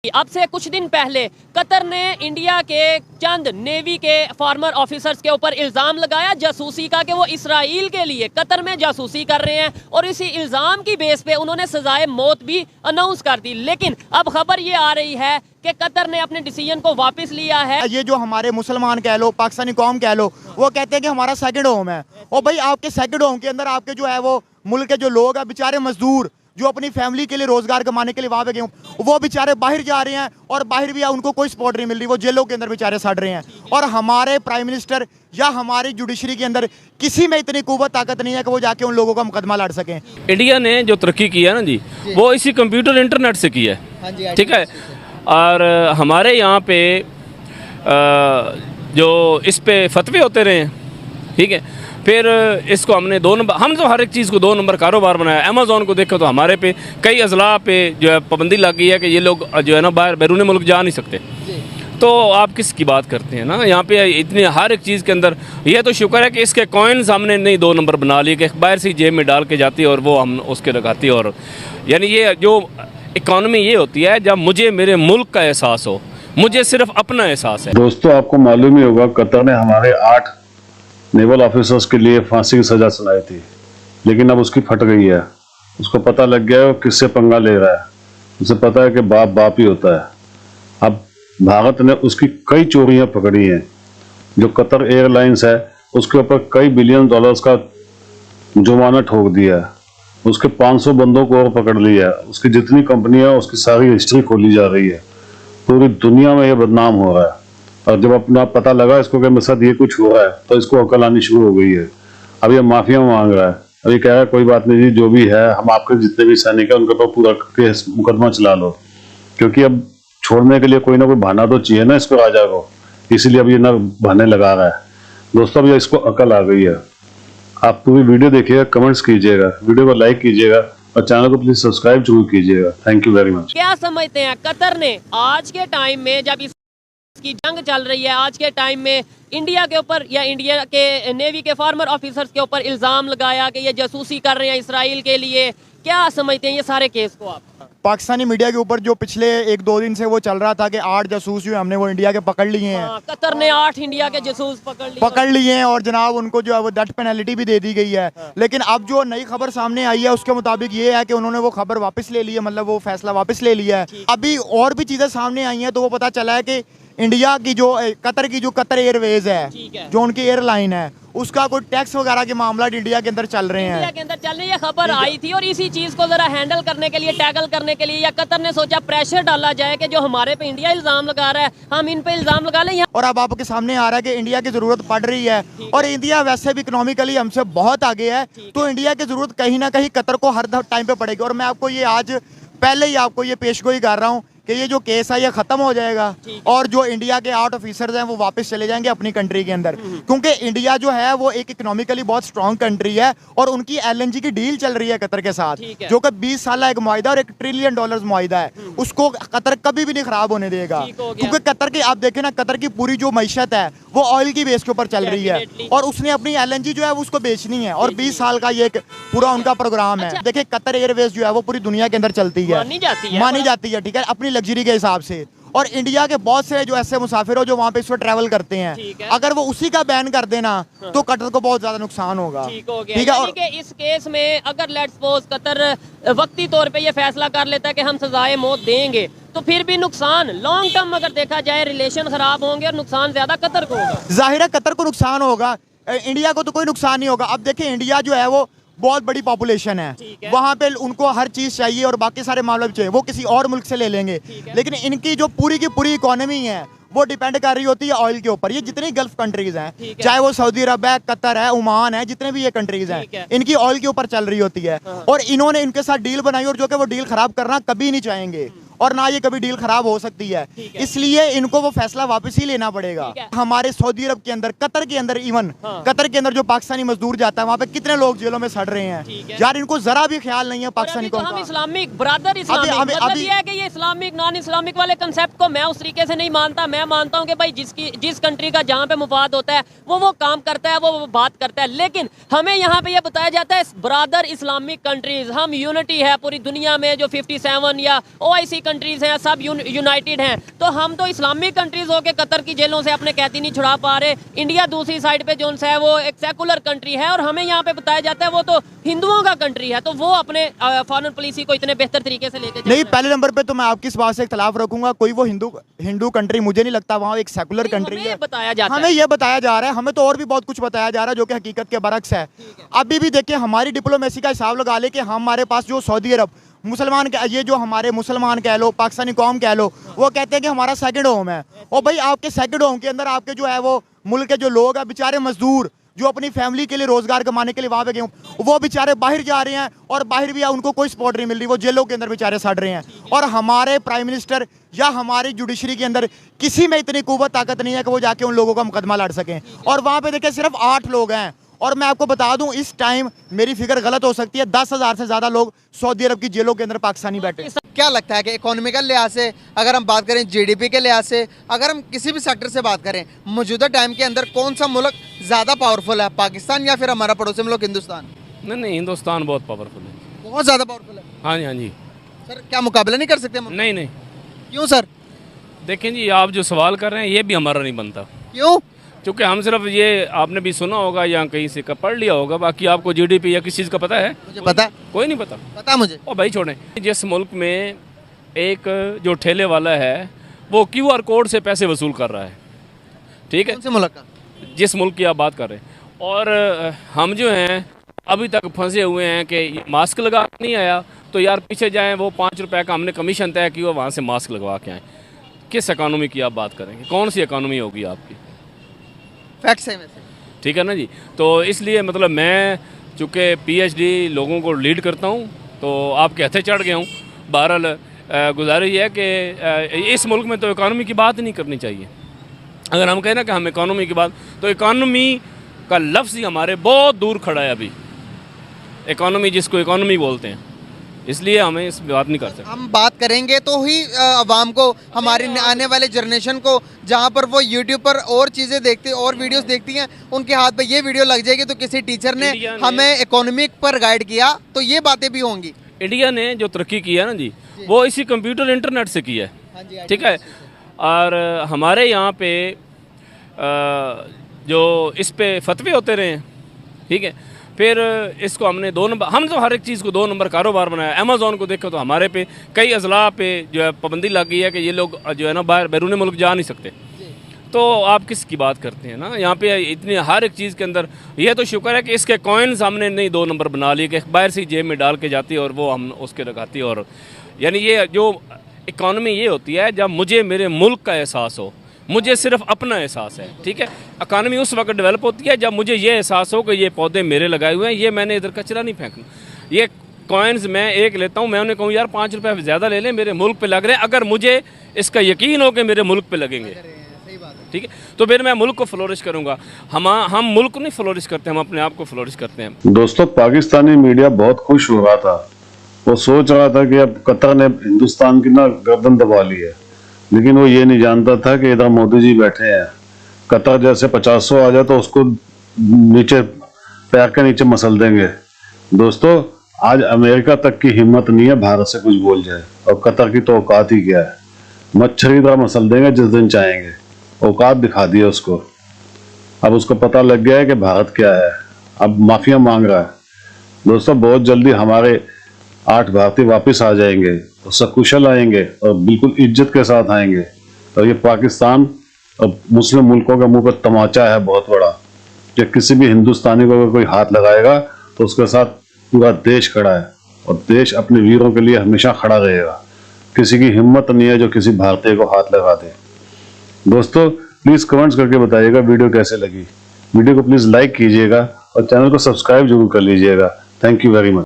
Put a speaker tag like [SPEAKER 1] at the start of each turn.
[SPEAKER 1] अब से कुछ दिन पहले कतर ने इंडिया के चंद नेवी के फार्मर ऑफिसर्स के ऊपर इल्ज़ाम लगाया जासूसी का कि वो इसराइल के लिए कतर में जासूसी कर रहे हैं और इसी इल्ज़ाम की बेस पे उन्होंने सजाए मौत भी अनाउंस कर दी। लेकिन अब खबर ये आ रही है कि कतर ने अपने डिसीजन को वापस लिया है।
[SPEAKER 2] ये जो हमारे मुसलमान कह लो, पाकिस्तानी कौम कह लो, वो कहते हैं कि हमारा सेकंड होम है। और भाई आपके सेकंड होम के अंदर आपके जो है वो मुल्क के जो लोग हैं, बेचारे मजदूर जो अपनी फैमिली के लिए रोजगार कमाने के लिए वहां पे गए, वो बेचारे बाहर जा रहे हैं और बाहर भी उनको कोई सपोर्ट नहीं मिल रही, वो जेलों के अंदर बेचारे सड़ रहे हैं। और हमारे प्राइम मिनिस्टर या हमारी जुडिशरी के अंदर किसी में इतनी कुव्वत ताकत नहीं है कि वो जाके उन लोगों का मुकदमा लड़ सकें।
[SPEAKER 3] इंडिया ने जो तरक्की की है ना जी, वो इसी कंप्यूटर इंटरनेट से की है, ठीक है। और हमारे यहाँ पे जो इस पे फतवे होते रहे हैं, ठीक है, फिर इसको हमने 2 नंबर, हम तो हर एक चीज़ को 2 नंबर कारोबार बनाया। अमेज़ॉन को देखो तो हमारे पे कई अजला पे जो है पाबंदी लग गई है कि ये लोग जो है ना बाहर बैरून मुल्क जा नहीं सकते। तो आप किसकी बात करते हैं ना, यहाँ पे इतनी हर एक चीज़ के अंदर ये तो शुक्र है कि इसके कॉइन्स हमने नहीं 2 नंबर बना लिए कि बाहर से जेब में डाल के जाती है और वो हम उसके लगाती। और यानी ये जो इकॉनमी ये होती है जब मुझे मेरे मुल्क का एहसास हो, मुझे सिर्फ अपना एहसास है।
[SPEAKER 4] दोस्तों, आपको मालूम ही होगा कतर ने हमारे 8 नेवल ऑफिसर्स के लिए फांसी की सजा सुनाई थी, लेकिन अब उसकी फट गई है। उसको पता लग गया है वो किससे पंगा ले रहा है। उसे पता है कि बाप बाप ही होता है। अब भारत ने उसकी कई चोरियां पकड़ी हैं। जो कतर एयरलाइंस है उसके ऊपर कई बिलियन डॉलर्स का जुर्माना ठोक दिया है। उसके 500 बंदों को और पकड़ लिया है। उसकी जितनी कंपनियां, उसकी सारी हिस्ट्री खोली जा रही है। पूरी दुनिया में ये बदनाम हो रहा है। और जब अपना पता लगा इसको कि मेरे साथ ये कुछ हो रहा है, तो इसको अकल आनी शुरू हो गई है। अब ये माफिया मांग रहा है। अब ये कह रहा है कोई बात नहीं जी, जो भी है हम आपके जितने भी सैनिक है उनके ऊपर पूरा केस मुकदमा चला लो, क्योंकि अब छोड़ने के लिए कोई ना कोई बहाना तो चाहिए ना इसको, राजा को। इसीलिए अब ये ना बहाने लगा रहा है। दोस्तों, अब ये इसको अकल आ गई है। आप पूरी वीडियो देखिएगा, कमेंट्स कीजिएगा, वीडियो को लाइक कीजिएगा और चैनल को प्लीज सब्सक्राइब जरूर कीजिएगा। Thank you very much.
[SPEAKER 1] क्या समझते हैं कतर ने आज के टाइम में, जब की जंग चल रही है, आज के टाइम में इंडिया के ऊपर या इंडिया के नेवी के फार्मर ऑफिसर्स के ऊपर इल्जाम लगाया कि ये जासूसी कर रहे हैं इसराइल के लिए, क्या समझते हैं ये सारे केस को आप?
[SPEAKER 2] पाकिस्तानी मीडिया के ऊपर जो पिछले 1-2 दिन से वो चल रहा था कि 8 जासूस जो हमने वो इंडिया के पकड़ लिए हैं।
[SPEAKER 1] कतर ने 8 इंडिया के जासूस पकड़ लिए
[SPEAKER 2] हैं और जनाब उनको जो है वो डेथ पेनल्टी भी दे दी गई है। लेकिन अब जो नई खबर सामने आई है उसके मुताबिक ये है कि उन्होंने वो खबर वापस ले ली है, मतलब वो फैसला वापस ले लिया है। अभी और भी चीजें सामने आई हैं तो वो पता चला है कि इंडिया की जो कतर एयरवेज है, जो उनकी एयरलाइन है, उसका कोई टैक्स वगैरह के मामला इंडिया के अंदर चल रहे हैं।
[SPEAKER 1] इंडिया के अंदर चल रही है, खबर आई थी। और इसी चीज को जरा हैंडल करने के लिए, टैकल करने के लिए या कतर ने सोचा प्रेशर डाला जाए कि जो हमारे पे इंडिया इल्जाम लगा रहा है हम इन पे इल्जाम लगा लें।
[SPEAKER 2] और अब आपके सामने आ रहा है कि इंडिया की जरूरत पड़ रही है और इंडिया वैसे भी इकोनॉमिकली हमसे बहुत आगे है, तो इंडिया की जरूरत कहीं ना कहीं कतर को हर टाइम पे पड़ेगी। और मैं आपको ये आज पहले ही आपको ये पेशगोई कर रहा हूँ कि ये जो केस है ये खत्म हो जाएगा और जो इंडिया के 8 ऑफिसर्स हैं वो वापस चले जाएंगे अपनी कंट्री के अंदर, क्योंकि इंडिया जो है वो एक इकोनॉमिकली बहुत स्ट्रॉन्ग कंट्री है और उनकी एलएनजी की डील चल रही है कतर के साथ, जो कि 20 साल एक मुआहिदा और $1 ट्रिलियन मुआहिदा है। उसको कतर कभी भी नहीं खराब होने देगा, क्योंकि कतर की आप देखें ना, कतर की पूरी जो मईशत है वो ऑयल की बेस के ऊपर चल रही है और उसने अपनी एलएनजी जो है वो उसको बेचनी है और 20 साल का ये पूरा उनका प्रोग्राम है। देखिए कतर एयरवेज जो है वो पूरी दुनिया के अंदर चलती है, मानी जाती है, ठीक है, अपनी लग्जरी के हिसाब से। और इंडिया के बहुत से जो ऐसे मुसाफिर हो जो वहाँ पे इस वक्त ट्रैवल करते हैं, अगर वो उसी का बैन कर देना तो कतर को बहुत ज्यादा नुकसान होगा।
[SPEAKER 1] ठीक है। और इस केस में अगर लेट्स सपोज कतर वक्ती तौर पे ये फैसला कर लेता है कि हम सजाए मौत देंगे, तो फिर भी नुकसान लॉन्ग टर्म अगर देखा जाए रिलेशन खराब होंगे और नुकसान ज्यादा कतर को होगा।
[SPEAKER 2] जाहिर है कतर को नुकसान होगा, इंडिया को तो कोई नुकसान नहीं होगा। अब देखिए इंडिया जो है वो बहुत बड़ी पॉपुलेशन है, वहाँ पे उनको हर चीज चाहिए और बाकी सारे मामले भी चाहिए, वो किसी और मुल्क से ले लेंगे। लेकिन इनकी जो पूरी की पूरी इकोनॉमी है वो डिपेंड कर रही होती है ऑयल के ऊपर। ये जितनी गल्फ कंट्रीज हैं, चाहे वो सऊदी अरब है, कतर है, ओमान है, जितने भी ये कंट्रीज हैं, इनकी ऑयल के ऊपर चल रही होती है और इन्होंने इनके साथ डील बनाई और जो कि वो डील खराब करना कभी नहीं चाहेंगे और ना ये कभी डील खराब हो सकती है, इसलिए इनको वो फैसला वापस ही लेना पड़ेगा। हमारे सऊदी अरब के अंदर, कतर के अंदर, इवन कतर के अंदर जो पाकिस्तानी मजदूर जाता है वहाँ पे कितने लोग जेलों में सड़ रहे हैं यार, इनको जरा भी ख्याल नहीं है पाकिस्तानी को।
[SPEAKER 1] हम इस्लामिक ब्रदर इस्लामिक मतलब ये है कि ये इस्लामिक नॉन इस्लामिक वाले कंसेप्ट को मैं उस तरीके से नहीं मानता। मैं मानता हूँ कि भाई जिस कंट्री का जहाँ पे मुफाद होता है वो काम करता है, वो बात करता है। लेकिन हमें यहाँ पे ये बताया जाता है ब्रदर इस्लामिक कंट्रीज, हम यूनिटी है पूरी दुनिया में, जो 57 या OIC कंट्रीज हैं, सब यूनाइटेड हैं, तो हम तो इस्लामिक कंट्रीज होके कतर की जेलों से अपने कैदी नहीं छुड़ा पा रहे। इंडिया दूसरी साइड पे जो है वो एक सेकुलर कंट्री है और हमें यहाँ पे बताया जाता है वो तो हिंदुओं का कंट्री है, तो वो अपने फॉरेन पॉलिसी को इतने बेहतर तरीके से लेके
[SPEAKER 2] नहीं, पहले नंबर पे तो मैं आपकी इस बात से इख्तलाफ रखूंगा। कोई वो हिंदू कंट्री मुझे नहीं लगता, वहाँ एक सेकुलर कंट्री है।
[SPEAKER 1] बताया जाता
[SPEAKER 2] हमें ये बताया जा रहा है, हमें तो और भी बहुत कुछ बताया जा रहा है जो कि हकीकत के बरक्स है। अभी भी देखिए हमारी डिप्लोमेसी का हिसाब लगा ले कि हमारे पास जो सऊदी अरब मुसलमान ये जो हमारे मुसलमान कह लो, पाकिस्तानी कौम कह लो, वो कहते हैं कि हमारा सेकंड होम है। और भाई आपके सेकंड होम के अंदर आपके जो है वो मुल्क के जो लोग हैं बेचारे मजदूर जो अपनी फैमिली के लिए रोजगार कमाने के लिए वहाँ पे गए, वो बेचारे बाहर जा रहे हैं और बाहर भी उनको कोई सपोर्ट नहीं मिल रही, वो जेलों के अंदर बेचारे सड़ रहे हैं। और हमारे प्राइम मिनिस्टर या हमारी जुडिशरी के अंदर किसी में इतनी कुव्वत ताकत नहीं है कि वो जाके उन लोगों का मुकदमा लड़ सकें। और वहाँ पे देखिए सिर्फ 8 लोग हैं। और मैं आपको बता दूं इस टाइम मेरी फिगर गलत हो सकती है, 10,000 से ज्यादा लोग सऊदी अरब की जेलों के अंदर पाकिस्तानी बैठे हैं।
[SPEAKER 5] क्या लगता है कि इकोनॉमिकल लिहाज से अगर हम बात करें, जीडीपी के लिहाज से, अगर हम किसी भी सेक्टर से बात करें, मौजूदा टाइम के अंदर कौन सा मुल्क ज़्यादा पावरफुल है, पाकिस्तान या फिर हमारा पड़ोसी मुल्क हिंदुस्तान?
[SPEAKER 3] नहीं, हिंदुस्तान बहुत पावरफुल है,
[SPEAKER 5] बहुत ज़्यादा पावरफुल है।
[SPEAKER 3] हाँ जी, हाँ जी।
[SPEAKER 5] सर क्या मुकाबला नहीं कर सकते?
[SPEAKER 3] नहीं नहीं,
[SPEAKER 5] क्यों सर?
[SPEAKER 3] देखें जी, आप जो सवाल कर रहे हैं ये भी हमारा नहीं बनता।
[SPEAKER 5] क्यों?
[SPEAKER 3] क्योंकि हम सिर्फ ये, आपने भी सुना होगा या कहीं से पढ़ लिया होगा, बाकी आपको जीडीपी या किस चीज़ का पता है?
[SPEAKER 5] मुझे पता है।
[SPEAKER 3] कोई नहीं पता?
[SPEAKER 5] पता मुझे।
[SPEAKER 3] और भाई छोड़ें, जिस मुल्क में एक जो ठेले वाला है वो QR कोड से पैसे वसूल कर रहा है, ठीक है,
[SPEAKER 5] कौन से मुल्क का?
[SPEAKER 3] जिस मुल्क की आप बात कर रहे हैं, और हम जो हैं अभी तक फंसे हुए हैं कि मास्क लगा के नहीं आया तो यार पीछे जाएं, वो 5 रुपए का हमने कमीशन तय की, वहाँ से मास्क लगवा के आएँ। किस इकानमी की आप बात करेंगे? कौन सी इकानमी होगी आपकी?
[SPEAKER 5] फैक्ट्स है वैसे, ठीक
[SPEAKER 3] है ना जी। तो इसलिए मतलब मैं चूँकि PhD लोगों को लीड करता हूँ तो आपके हथे चढ़ गया हूँ। बहरहाल गुजारिश है कि इस मुल्क में तो इकानमी की बात नहीं करनी चाहिए। अगर हम कहें ना कि हम इकानमी की बात, तो इकानमी का लफ्ज़ ही हमारे बहुत दूर खड़ा है अभी, इकानमी जिसको इकानमी बोलते हैं, इसलिए हमें इस बात नहीं कर सकते।
[SPEAKER 5] हम बात करेंगे तो ही आवाम को, हमारी आने वाले जनरेशन को, जहाँ पर वो यूट्यूब पर और चीज़ें देखती और वीडियोस देखती हैं, उनके हाथ पे ये वीडियो लग जाएगी तो किसी टीचर ने हमें इकोनॉमिक पर गाइड किया, तो ये बातें भी होंगी।
[SPEAKER 3] इंडिया ने जो तरक्की की है ना जी, वो इसी कंप्यूटर इंटरनेट से की है, ठीक है। और हमारे यहाँ पे जो इस पे फतवे होते रहे हैं, ठीक है, फिर इसको हमने 2 नंबर, हम तो हर एक चीज़ को 2 नंबर कारोबार बनाया। अमेज़ॉन को देखो तो हमारे पे कई अजला पे जो है पाबंदी लग गई है कि ये लोग जो है ना बाहर बैरून मुल्क जा नहीं सकते। तो आप किसकी बात करते हैं ना, यहाँ पे इतनी हर एक चीज़ के अंदर, यह तो शुक्र है कि इसके कॉइन्स हमने नहीं 2 नंबर बना लिए कि बाहर से जेब में डाल के जाती और वो हम उसके लगाती, और यानी ये जो इकॉनमी ये होती है जब मुझे मेरे मुल्क का एहसास हो, मुझे सिर्फ अपना एहसास है, ठीक है। इकानमी उस वक्त डेवलप होती है जब मुझे ये एहसास हो कि ये पौधे मेरे लगाए हुए हैं, ये मैंने इधर कचरा नहीं फेंकना। ये कॉइन्स मैं एक लेता हूँ, मैं उन्हें कहूँ यार 5 रुपये ज़्यादा ले लें, मेरे मुल्क पे लग रहे हैं, अगर मुझे इसका यकीन हो कि मेरे मुल्क पे लगेंगे, ठीक है, तो फिर मैं मुल्क को फ्लोरिश करूँगा। हम मुल्क को नहीं फ्लोरिश करते, हम अपने आप को फ्लोरिश करते हैं।
[SPEAKER 4] दोस्तों, पाकिस्तानी मीडिया बहुत खुश हो रहा था, वो सोच रहा था कि अब कतर ने हिंदुस्तान की ना गर्दन दबा ली है, लेकिन वो ये नहीं जानता था कि इधर मोदी जी बैठे हैं। कतर जैसे 50 आ जाए तो उसको नीचे, पैर के नीचे मसल देंगे। दोस्तों, आज अमेरिका तक की हिम्मत नहीं है भारत से कुछ बोल जाए, और कतर की तो औकात ही क्या है, मच्छरी तरह मसल देंगे जिस दिन चाहेंगे, औकात दिखा दी है उसको। अब उसको पता लग गया है कि भारत क्या है, अब माफिया मांग रहा है। दोस्तों, बहुत जल्दी हमारे 8 भारतीय वापस आ जाएंगे और सकुशल आएंगे और बिल्कुल इज्जत के साथ आएंगे। और ये पाकिस्तान और मुस्लिम मुल्कों के मुंह पर तमाचा है बहुत बड़ा, कि किसी भी हिंदुस्तानी को अगर कोई हाथ लगाएगा तो उसके साथ पूरा देश खड़ा है, और देश अपने वीरों के लिए हमेशा खड़ा रहेगा। किसी की हिम्मत नहीं है जो किसी भारतीय को हाथ लगा दे। दोस्तों, प्लीज़ कमेंट्स करके बताइएगा वीडियो कैसे लगी। वीडियो को प्लीज़ लाइक कीजिएगा और चैनल को सब्सक्राइब जरूर कर लीजिएगा। Thank you very much.